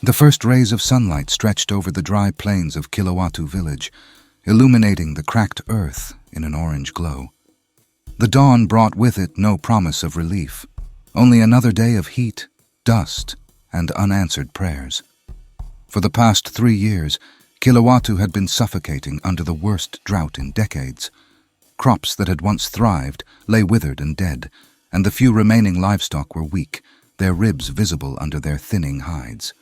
The first rays of sunlight stretched over the dry plains of Kilowatu village, illuminating the cracked earth in an orange glow. The dawn brought with it no promise of relief, only another day of heat, dust, and unanswered prayers. For the past 3 years, Kilowatu had been suffocating under the worst drought in decades. Crops that had once thrived lay withered and dead, and the few remaining livestock were weak, their ribs visible under their thinning hides.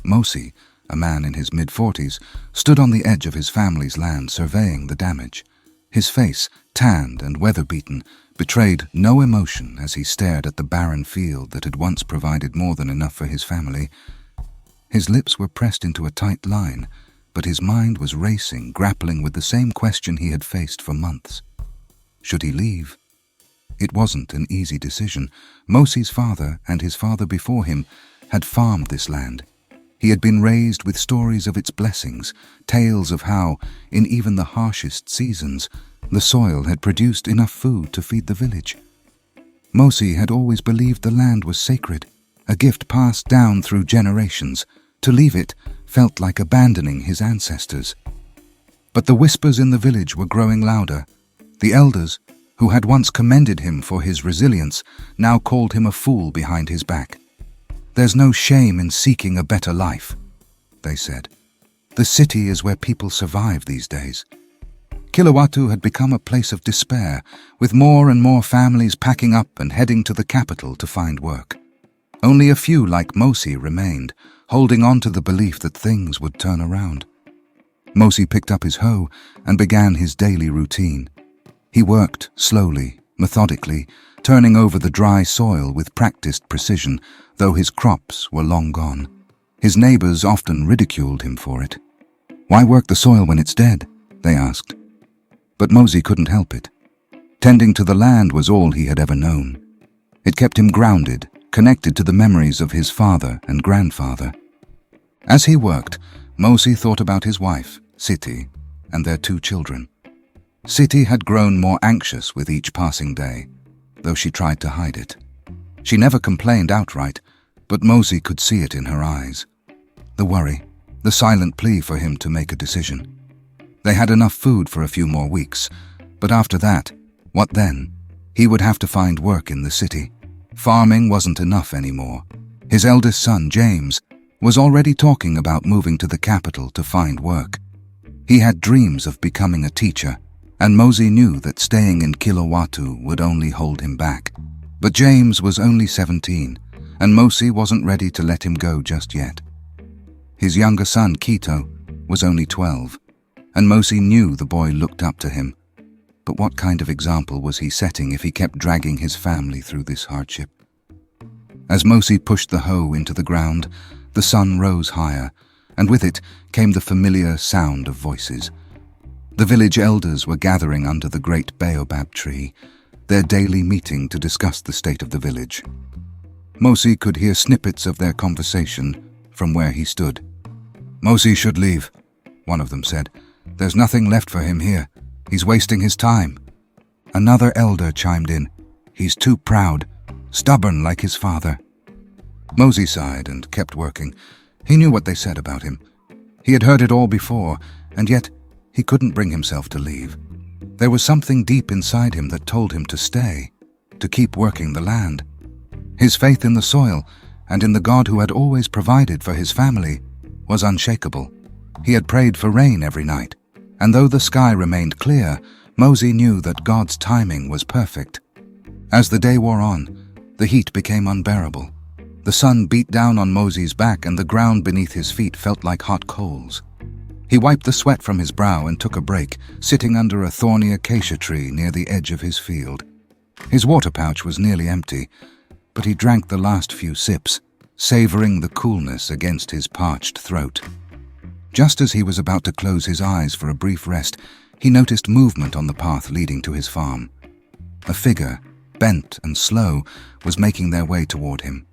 Mosi, a man in his mid-40s, stood on the edge of his family's land surveying the damage. His face, tanned and weather-beaten, betrayed no emotion as he stared at the barren field that had once provided more than enough for his family. His lips were pressed into a tight line, but his mind was racing, grappling with the same question he had faced for months. Should he leave? It wasn't an easy decision. Mosi's father, and his father before him, had farmed this land. He had been raised with stories of its blessings, tales of how, in even the harshest seasons, the soil had produced enough food to feed the village. Mosi had always believed the land was sacred, a gift passed down through generations. To leave it felt like abandoning his ancestors. But the whispers in the village were growing louder. The elders, who had once commended him for his resilience, now called him a fool behind his back. "There's no shame in seeking a better life," they said. "The city is where people survive these days." Kilowatu had become a place of despair, with more and more families packing up and heading to the capital to find work. Only a few like Mosi remained, holding on to the belief that things would turn around. Mosi picked up his hoe and began his daily routine. He worked slowly, methodically, turning over the dry soil with practiced precision, though his crops were long gone. His neighbors often ridiculed him for it. "Why work the soil when it's dead?" they asked. But Mosi couldn't help it. Tending to the land was all he had ever known. It kept him grounded, connected to the memories of his father and grandfather. As he worked, Mosi thought about his wife, Siti, and their 2 children. Siti had grown more anxious with each passing day, though she tried to hide it. She never complained outright, but Mosi could see it in her eyes. The worry, the silent plea for him to make a decision. They had enough food for a few more weeks, but after that, what then? He would have to find work in the city. Farming wasn't enough anymore. His eldest son, James, was already talking about moving to the capital to find work. He had dreams of becoming a teacher, and Mosi knew that staying in Kilowatu would only hold him back. But James was only 17, and Mosi wasn't ready to let him go just yet. His younger son, Kito, was only 12, and Mosi knew the boy looked up to him. But what kind of example was he setting if he kept dragging his family through this hardship? As Mosi pushed the hoe into the ground, the sun rose higher, and with it came the familiar sound of voices. The village elders were gathering under the great baobab tree, their daily meeting to discuss the state of the village. Mosi could hear snippets of their conversation from where he stood. "Mosi should leave," one of them said. "There's nothing left for him here. He's wasting his time." Another elder chimed in. "He's too proud, stubborn like his father." Mosi sighed and kept working. He knew what they said about him. He had heard it all before, and yet he couldn't bring himself to leave. There was something deep inside him that told him to stay, to keep working the land. His faith in the soil, and in the God who had always provided for his family, was unshakable. He had prayed for rain every night, and though the sky remained clear, Mosi knew that God's timing was perfect. As the day wore on, the heat became unbearable. The sun beat down on Mosi's back, and the ground beneath his feet felt like hot coals. He wiped the sweat from his brow and took a break, sitting under a thorny acacia tree near the edge of his field. His water pouch was nearly empty, but he drank the last few sips, savoring the coolness against his parched throat. Just as he was about to close his eyes for a brief rest, he noticed movement on the path leading to his farm. A figure, bent and slow, was making their way toward him.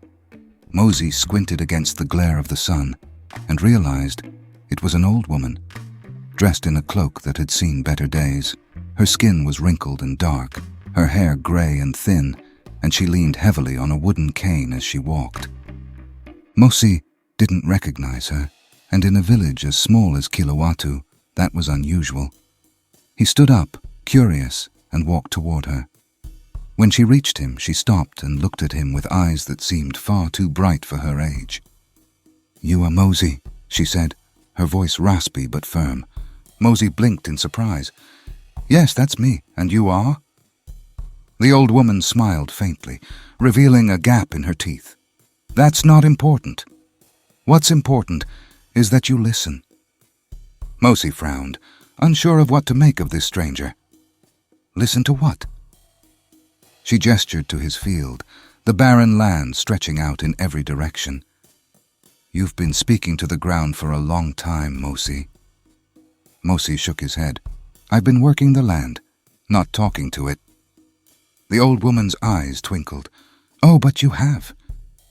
Mosi squinted against the glare of the sun and realized it was an old woman, dressed in a cloak that had seen better days. Her skin was wrinkled and dark, her hair gray and thin, and she leaned heavily on a wooden cane as she walked. "Mosi," didn't recognize her, and in a village as small as Kilowatu, that was unusual. He stood up, curious, and walked toward her. When she reached him, she stopped and looked at him with eyes that seemed far too bright for her age. "You are Mosey," she said, her voice raspy but firm. Mosey blinked in surprise. "Yes, that's me. And you are?" The old woman smiled faintly, revealing a gap in her teeth. "That's not important. What's important is that you listen." Mosey frowned, unsure of what to make of this stranger. "Listen to what?" She gestured to his field, the barren land stretching out in every direction. "You've been speaking to the ground for a long time, Mosey." Mosey shook his head. "I've been working the land, not talking to it." The old woman's eyes twinkled. "Oh, but you have.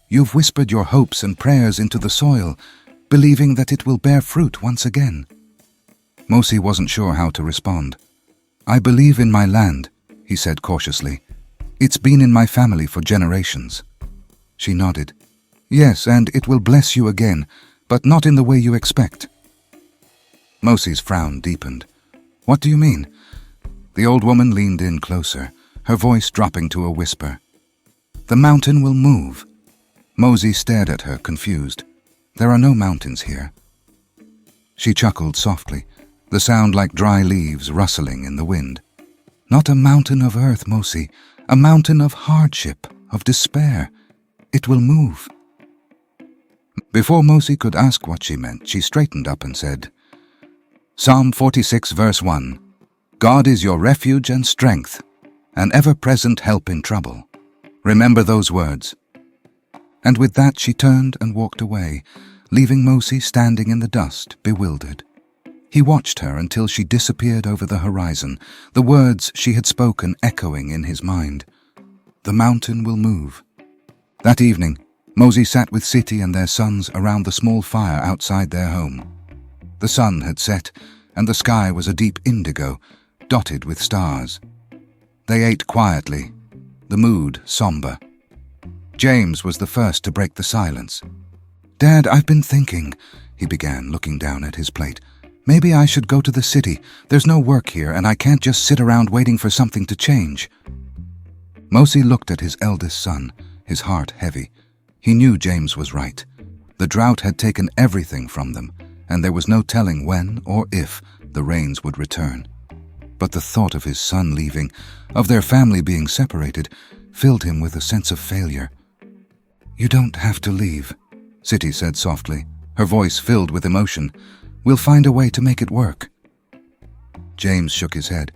You've whispered your hopes and prayers into the soil, believing that it will bear fruit once again." Mosey wasn't sure how to respond. "I believe in my land," he said cautiously. "It's been in my family for generations." She nodded. "Yes, and it will bless you again, but not in the way you expect." Mosey's frown deepened. "What do you mean?" The old woman leaned in closer, her voice dropping to a whisper. "The mountain will move." Mosey stared at her, confused. "There are no mountains here." She chuckled softly, the sound like dry leaves rustling in the wind. "Not a mountain of earth, Mosey, a mountain of hardship, of despair. It will move." Before Mosey could ask what she meant, she straightened up and said, "Psalm 46 verse 1, God is your refuge and strength, an ever-present help in trouble. Remember those words." And with that she turned and walked away, leaving Mosey standing in the dust, bewildered. He watched her until she disappeared over the horizon, the words she had spoken echoing in his mind. The mountain will move. That evening, Mosey sat with Siti and their sons around the small fire outside their home. The sun had set, and the sky was a deep indigo, dotted with stars. They ate quietly, the mood somber. James was the first to break the silence. "Dad, I've been thinking," he began, looking down at his plate. "Maybe I should go to the city. There's no work here, and I can't just sit around waiting for something to change." Mosey looked at his eldest son, his heart heavy. He knew James was right. The drought had taken everything from them, and there was no telling when or if the rains would return. But the thought of his son leaving, of their family being separated, filled him with a sense of failure. "You don't have to leave," Siti said softly, her voice filled with emotion. "We'll find a way to make it work." James shook his head.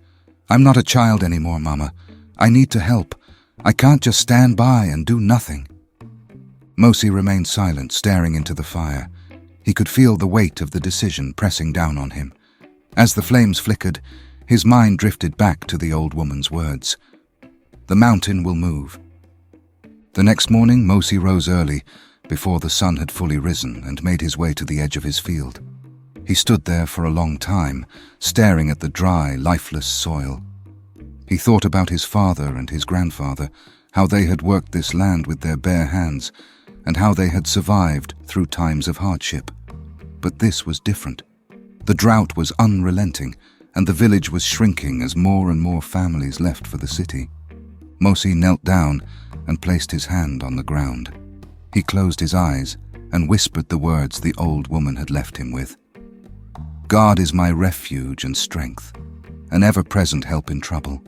"I'm not a child anymore, Mama. I need to help. I can't just stand by and do nothing." Mosey remained silent, staring into the fire. He could feel the weight of the decision pressing down on him. As the flames flickered, his mind drifted back to the old woman's words. The mountain will move. The next morning, Mosey rose early, before the sun had fully risen, and made his way to the edge of his field. He stood there for a long time, staring at the dry, lifeless soil. He thought about his father and his grandfather, how they had worked this land with their bare hands, and how they had survived through times of hardship. But this was different. The drought was unrelenting, and the village was shrinking as more and more families left for the city. Mosey knelt down and placed his hand on the ground. He closed his eyes and whispered the words the old woman had left him with. God is my refuge and strength, an ever-present help in trouble.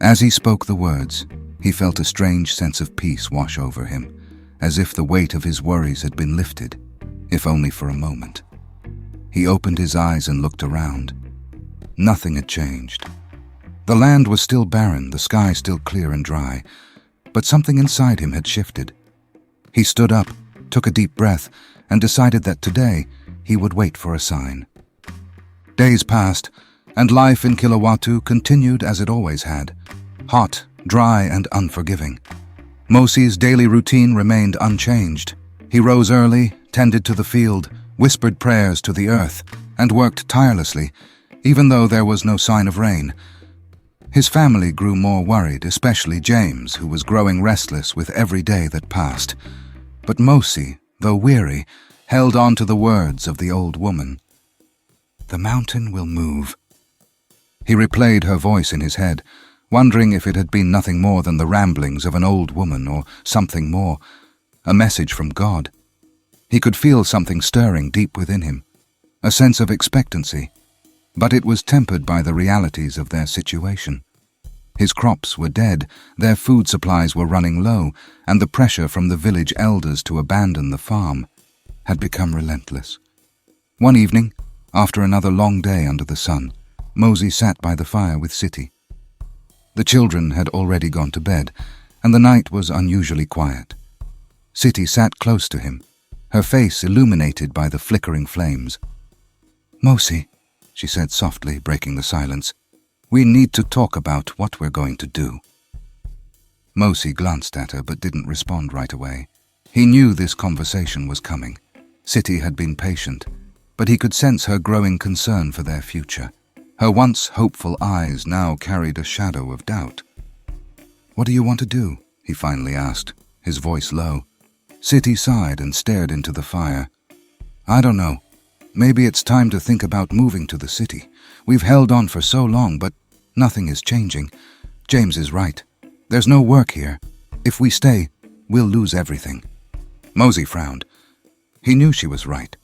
As he spoke the words, he felt a strange sense of peace wash over him, as if the weight of his worries had been lifted, if only for a moment. He opened his eyes and looked around. Nothing had changed. The land was still barren, the sky still clear and dry, but something inside him had shifted. He stood up, took a deep breath, and decided that today he would wait for a sign. Days passed, and life in Kilowatu continued as it always had, hot, dry, and unforgiving. Mosey's daily routine remained unchanged. He rose early, tended to the field, whispered prayers to the earth, and worked tirelessly, even though there was no sign of rain. His family grew more worried, especially James, who was growing restless with every day that passed. But Mosey though weary, held on to the words of the old woman. "The mountain will move." He replayed her voice in his head, wondering if it had been nothing more than the ramblings of an old woman or something more, a message from God. He could feel something stirring deep within him, a sense of expectancy, but it was tempered by the realities of their situation. His crops were dead, their food supplies were running low, and the pressure from the village elders to abandon the farm had become relentless. One evening, after another long day under the sun, Mosey sat by the fire with Siti. The children had already gone to bed, and the night was unusually quiet. Siti sat close to him, her face illuminated by the flickering flames. "Mosey," she said softly, breaking the silence, "we need to talk about what we're going to do." Mosey glanced at her but didn't respond right away. He knew this conversation was coming. Siti had been patient, but he could sense her growing concern for their future. Her once hopeful eyes now carried a shadow of doubt. "What do you want to do?" he finally asked, his voice low. Siti sighed and stared into the fire. "I don't know. Maybe it's time to think about moving to the city. We've held on for so long, but nothing is changing. James is right. There's no work here. If we stay, we'll lose everything." Mosey frowned. He knew she was right.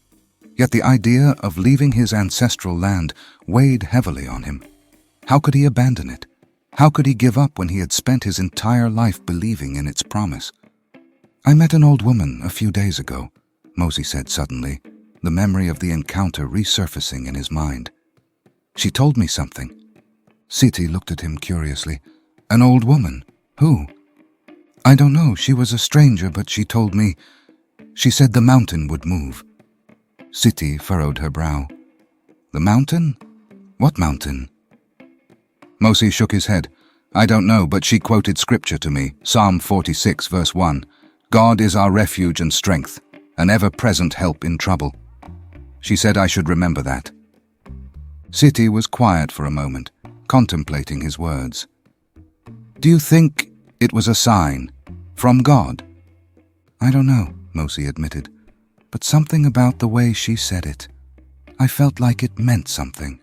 Yet the idea of leaving his ancestral land weighed heavily on him. How could he abandon it? How could he give up when he had spent his entire life believing in its promise? "I met an old woman a few days ago," Mosey said suddenly, the memory of the encounter resurfacing in his mind. "She told me something." Siti looked at him curiously. "An old woman? Who?" "I don't know. She was a stranger, but she told me. She said the mountain would move." Siti furrowed her brow. "The mountain? What mountain?" Mosey shook his head. "I don't know, but she quoted scripture to me, Psalm 46, verse 1. God is our refuge and strength, an ever-present help in trouble. She said I should remember that." Siti was quiet for a moment, contemplating his words. "Do you think it was a sign from God?" "I don't know," Mosey admitted, "but something about the way she said it. I felt like it meant something."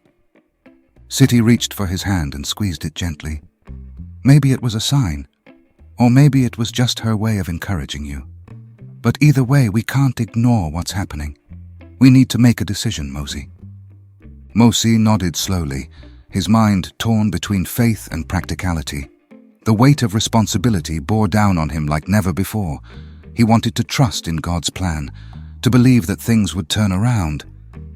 Siti reached for his hand and squeezed it gently. "Maybe it was a sign, or maybe it was just her way of encouraging you. But either way, we can't ignore what's happening. We need to make a decision, Mosey." Mosey nodded slowly, his mind torn between faith and practicality. The weight of responsibility bore down on him like never before. He wanted to trust in God's plan, to believe that things would turn around,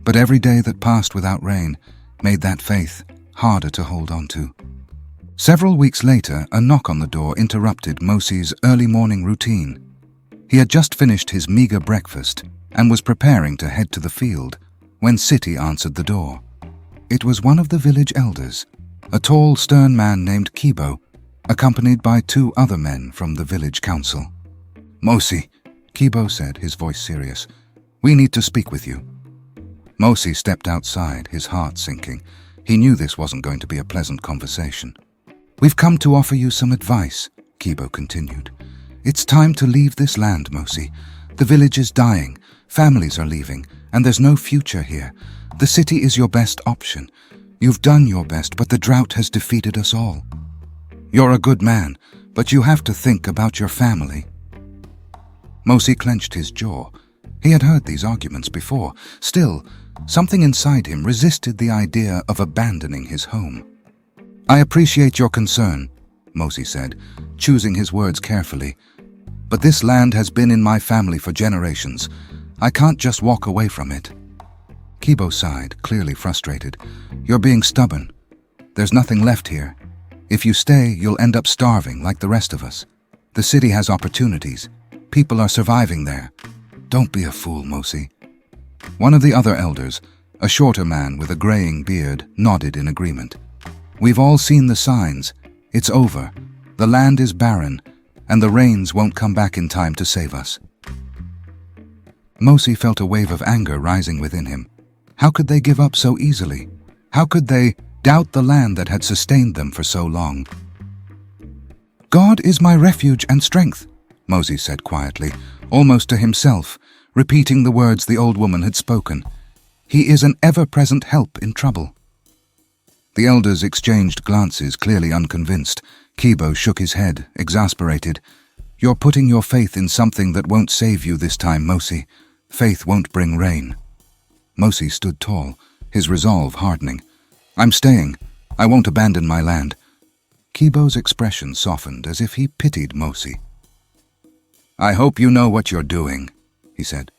but every day that passed without rain made that faith harder to hold on to. Several weeks later, a knock on the door interrupted Mosey's early morning routine. He had just finished his meager breakfast and was preparing to head to the field when Siti answered the door. It was one of the village elders, a tall, stern man named Kibo, accompanied by two other men from the village council. "Mosey," Kibo said, his voice serious, "we need to speak with you." Mosey stepped outside, his heart sinking. He knew this wasn't going to be a pleasant conversation. "We've come to offer you some advice," Kibo continued. "It's time to leave this land, Mosey. The village is dying, families are leaving, and there's no future here. The city is your best option. You've done your best, but the drought has defeated us all. You're a good man, but you have to think about your family." Mosey clenched his jaw. He had heard these arguments before. Still, something inside him resisted the idea of abandoning his home. "I appreciate your concern," Mosey said, choosing his words carefully. "But this land has been in my family for generations. I can't just walk away from it." Kibo sighed, clearly frustrated. "You're being stubborn. There's nothing left here. If you stay, you'll end up starving like the rest of us. The city has opportunities. People are surviving there. Don't be a fool, Mosey." One of the other elders, a shorter man with a graying beard, nodded in agreement. "We've all seen the signs. It's over. The land is barren, and the rains won't come back in time to save us." Mosey felt a wave of anger rising within him. How could they give up so easily? How could they doubt the land that had sustained them for so long? "God is my refuge and strength," Mosey said quietly, almost to himself, repeating the words the old woman had spoken. "He is an ever-present help in trouble." The elders exchanged glances, clearly unconvinced. Kibo shook his head, exasperated. "You're putting your faith in something that won't save you this time, Mosi. Faith won't bring rain." Mosi stood tall, his resolve hardening. "I'm staying. I won't abandon my land." Kibo's expression softened, as if he pitied Mosi. "I hope you know what you're doing," he said,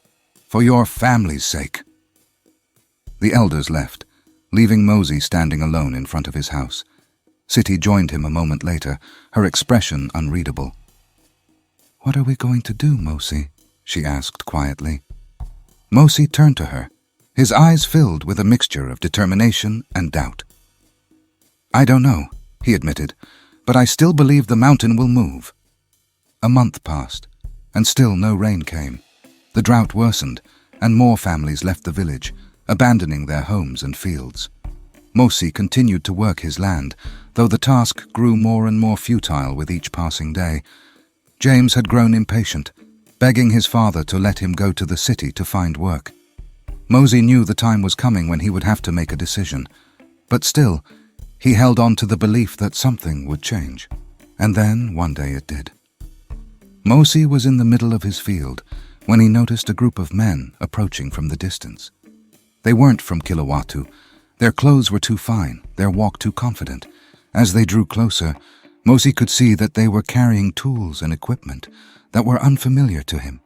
"for your family's sake." The elders left, leaving Mosi standing alone in front of his house. Siti joined him a moment later, her expression unreadable. "What are we going to do, Mosi?" she asked quietly. Mosi turned to her, his eyes filled with a mixture of determination and doubt. "I don't know," he admitted, "but I still believe the mountain will move." A month passed, and still no rain came. The drought worsened, and more families left the village, abandoning their homes and fields. Mosi continued to work his land, though the task grew more and more futile with each passing day. James had grown impatient, begging his father to let him go to the city to find work. Mosi knew the time was coming when he would have to make a decision, but still, he held on to the belief that something would change. And then, one day it did. Mosi was in the middle of his field when he noticed a group of men approaching from the distance. They weren't from Kilowatu. Their clothes were too fine, their walk too confident. As they drew closer, Mosi could see that they were carrying tools and equipment that were unfamiliar to him.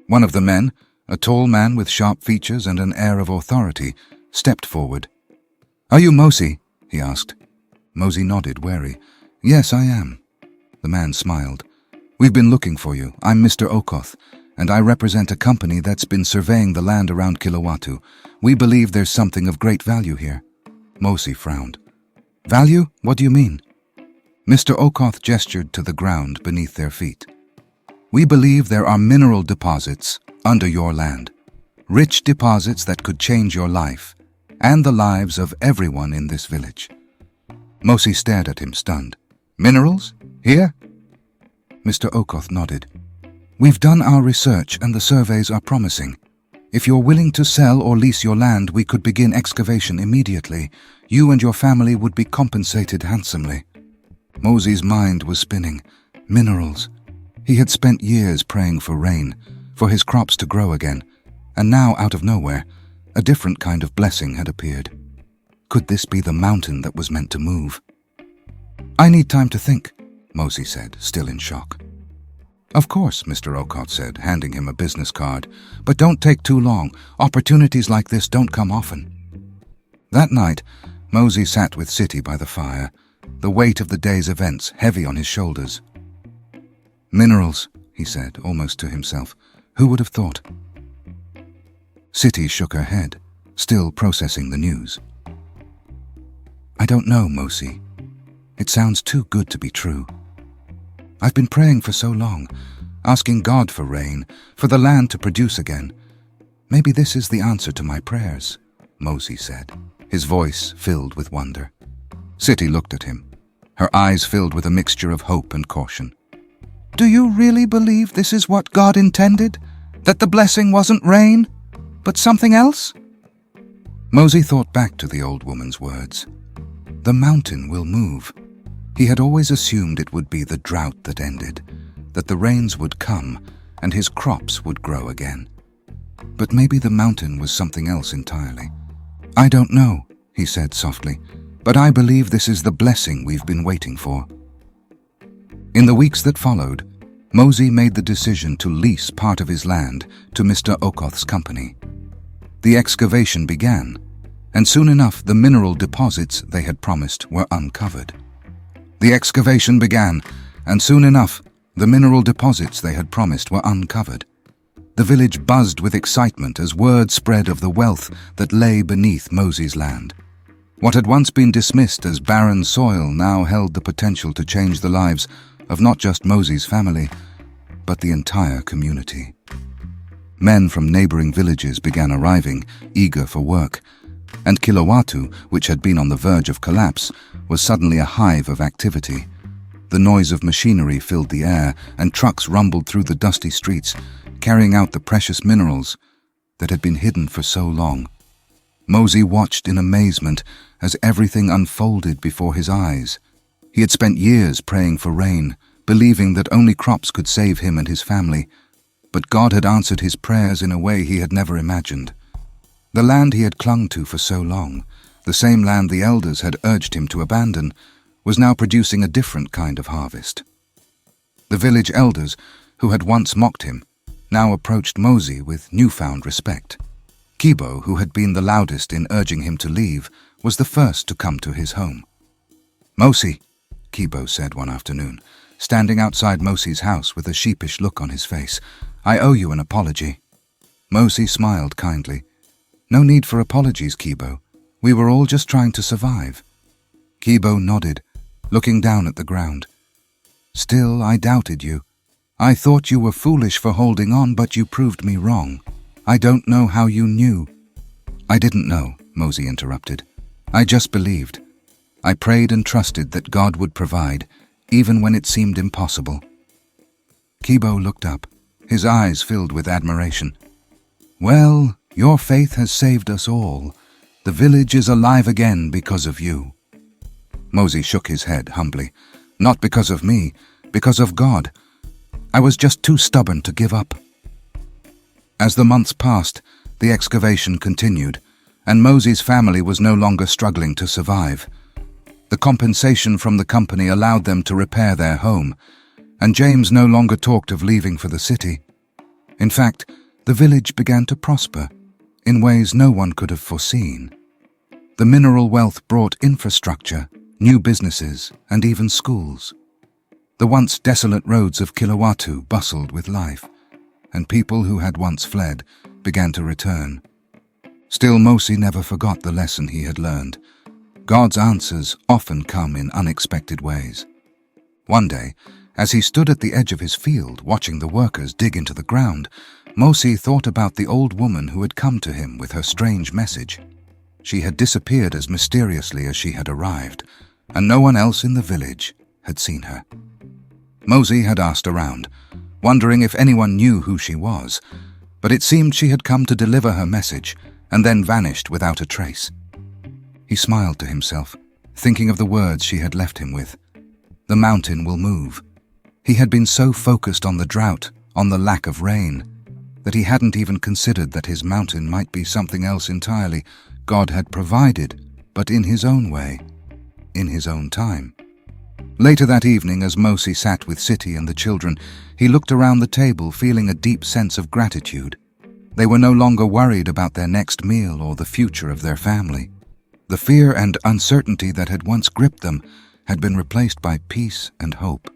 One of the men, a tall man with sharp features and an air of authority, stepped forward. "Are you Mosi?" he asked. Mosi nodded, wary. "Yes, I am." The man smiled. "We've been looking for you. I'm Mr. Okoth, and I represent a company that's been surveying the land around Kilowatu. We believe there's something of great value here." Mosi frowned. "Value? What do you mean?" Mr. Okoth gestured to the ground beneath their feet. "We believe there are mineral deposits under your land, rich deposits that could change your life and the lives of everyone in this village." Mosi stared at him, stunned. "Minerals? Here?" Mr. Okoth nodded. "We've done our research and the surveys are promising. If you're willing to sell or lease your land, we could begin excavation immediately. You and your family would be compensated handsomely." Mosi's mind was spinning. Minerals. He had spent years praying for rain, for his crops to grow again, and now, out of nowhere, a different kind of blessing had appeared. Could this be the mountain that was meant to move? "I need time to think," Mosi said, still in shock. "Of course," Mr. Okoth said, handing him a business card, "but don't take too long. Opportunities like this don't come often." That night, Mosi sat with Siti by the fire, the weight of the day's events heavy on his shoulders. "Minerals," he said, almost to himself. "Who would have thought?" Siti shook her head, still processing the news. "I don't know, Mosi. It sounds too good to be true. I've been praying for so long, asking God for rain, for the land to produce again. Maybe this is the answer to my prayers," Mosi said, his voice filled with wonder. Siti looked at him, her eyes filled with a mixture of hope and caution. "Do you really believe this is what God intended? That the blessing wasn't rain, but something else?" Mosi thought back to the old woman's words. The mountain will move. He had always assumed it would be the drought that ended, that the rains would come and his crops would grow again. But maybe the mountain was something else entirely. "I don't know," he said softly, "but I believe this is the blessing we've been waiting for." In the weeks that followed, Mosi made the decision to lease part of his land to Mr. Okoth's company. The excavation began, and soon enough the mineral deposits they had promised were uncovered. The excavation began, and soon enough the mineral deposits they had promised were uncovered. The village buzzed with excitement as word spread of the wealth that lay beneath Mosi's land. What had once been dismissed as barren soil now held the potential to change the lives of not just Mosi's family, but the entire community. Men from neighboring villages began arriving, eager for work, and Kilowatu, which had been on the verge of collapse, was suddenly a hive of activity. The noise of machinery filled the air, and trucks rumbled through the dusty streets, carrying out the precious minerals that had been hidden for so long. Mosey watched in amazement as everything unfolded before his eyes. He had spent years praying for rain, believing that only crops could save him and his family, but God had answered his prayers in a way he had never imagined. The land he had clung to for so long, the same land the elders had urged him to abandon, was now producing a different kind of harvest. The village elders, who had once mocked him, now approached Mosey with newfound respect. Kibo, who had been the loudest in urging him to leave, was the first to come to his home. "Mosey," Kibo said one afternoon, standing outside Mosey's house with a sheepish look on his face, "I owe you an apology." Mosey smiled kindly. "No need for apologies, Kibo. We were all just trying to survive." Kibo nodded, looking down at the ground. "Still, I doubted you. I thought you were foolish for holding on, but you proved me wrong. I don't know how you knew." "I didn't know," Mosey interrupted. "I just believed. I prayed and trusted that God would provide, even when it seemed impossible." Kibo looked up, his eyes filled with admiration. "Well, your faith has saved us all. The village is alive again because of you." Mosey shook his head humbly. "Not because of me, because of God. I was just too stubborn to give up." As the months passed, the excavation continued, and Mosey's family was no longer struggling to survive. The compensation from the company allowed them to repair their home, and James no longer talked of leaving for the city. In fact, the village began to prosper in ways no one could have foreseen. The mineral wealth brought infrastructure, new businesses, and even schools. The once desolate roads of Kilowatu bustled with life, and people who had once fled began to return. Still, Mosey never forgot the lesson he had learned. God's answers often come in unexpected ways. One day, as he stood at the edge of his field watching the workers dig into the ground, Mosey thought about the old woman who had come to him with her strange message. She had disappeared as mysteriously as she had arrived, and no one else in the village had seen her. Mosey had asked around, wondering if anyone knew who she was, but it seemed she had come to deliver her message and then vanished without a trace. He smiled to himself, thinking of the words she had left him with. The mountain will move. He had been so focused on the drought, on the lack of rain, that he hadn't even considered that his mountain might be something else entirely. God had provided, but in his own way, in his own time. Later that evening, as Mosey sat with Siti and the children, he looked around the table feeling a deep sense of gratitude. They were no longer worried about their next meal or the future of their family. The fear and uncertainty that had once gripped them had been replaced by peace and hope.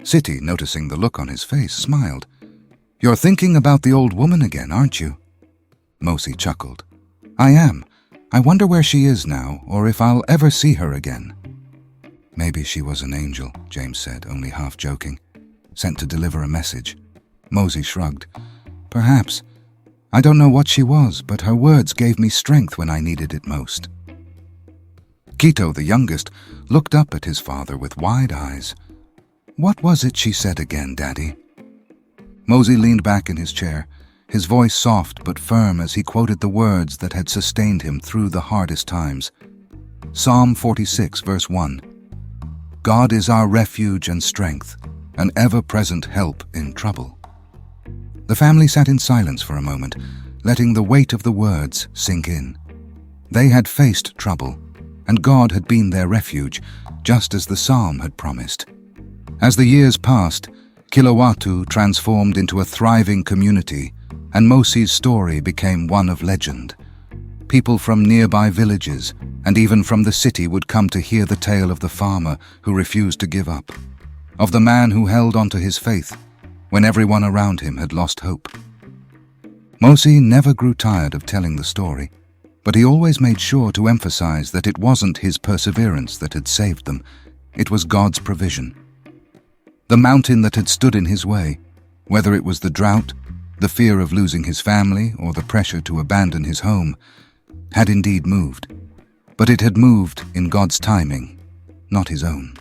Siti, noticing the look on his face, smiled. "You're thinking about the old woman again, aren't you?" Mosey chuckled. "I am. I wonder where she is now, or if I'll ever see her again." "Maybe she was an angel," James said, only half joking. "Sent to deliver a message." Mosey shrugged. "Perhaps. I don't know what she was, but her words gave me strength when I needed it most." Kito, the youngest, looked up at his father with wide eyes. "What was it she said again, Daddy?" Mosey leaned back in his chair, his voice soft but firm as he quoted the words that had sustained him through the hardest times. Psalm 46, verse 1. "God is our refuge and strength, an ever-present help in trouble." The family sat in silence for a moment, letting the weight of the words sink in. They had faced trouble, and God had been their refuge, just as the psalm had promised. As the years passed, Kilowatu transformed into a thriving community, and Mosey's story became one of legend. People from nearby villages, and even from the city, would come to hear the tale of the farmer who refused to give up, of the man who held on to his faith when everyone around him had lost hope. Mosey never grew tired of telling the story, but he always made sure to emphasize that it wasn't his perseverance that had saved them, it was God's provision. The mountain that had stood in his way, whether it was the drought, the fear of losing his family, or the pressure to abandon his home, had indeed moved, but it had moved in God's timing, not his own.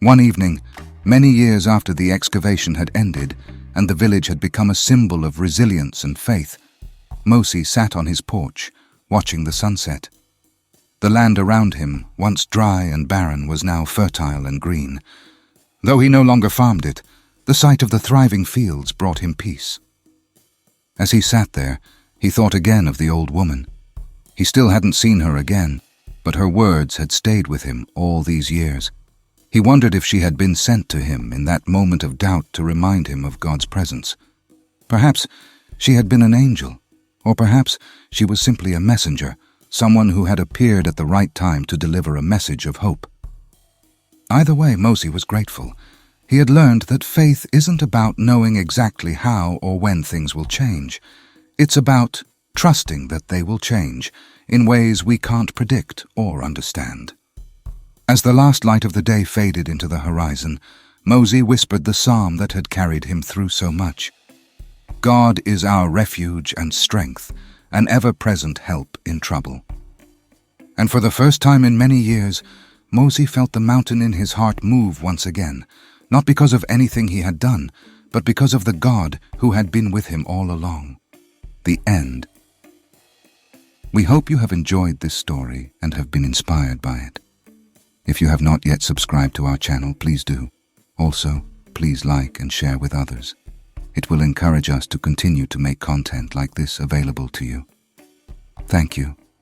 One evening, Many years after the excavation had ended and the village had become a symbol of resilience and faith, Mosi sat on his porch, watching the sunset. The land around him, once dry and barren, was now fertile and green. Though he no longer farmed it, the sight of the thriving fields brought him peace. As he sat there, he thought again of the old woman. He still hadn't seen her again, but her words had stayed with him all these years. He wondered if she had been sent to him in that moment of doubt to remind him of God's presence. Perhaps she had been an angel, or perhaps she was simply a messenger, someone who had appeared at the right time to deliver a message of hope. Either way, Mosi was grateful. He had learned that faith isn't about knowing exactly how or when things will change. It's about trusting that they will change in ways we can't predict or understand. As the last light of the day faded into the horizon, Mosi whispered the psalm that had carried him through so much. God is our refuge and strength, an ever-present help in trouble. And for the first time in many years, Mosi felt the mountain in his heart move once again, not because of anything he had done, but because of the God who had been with him all along. The end. We hope you have enjoyed this story and have been inspired by it. If you have not yet subscribed to our channel, please do. Also, please like and share with others. It will encourage us to continue to make content like this available to you. Thank you.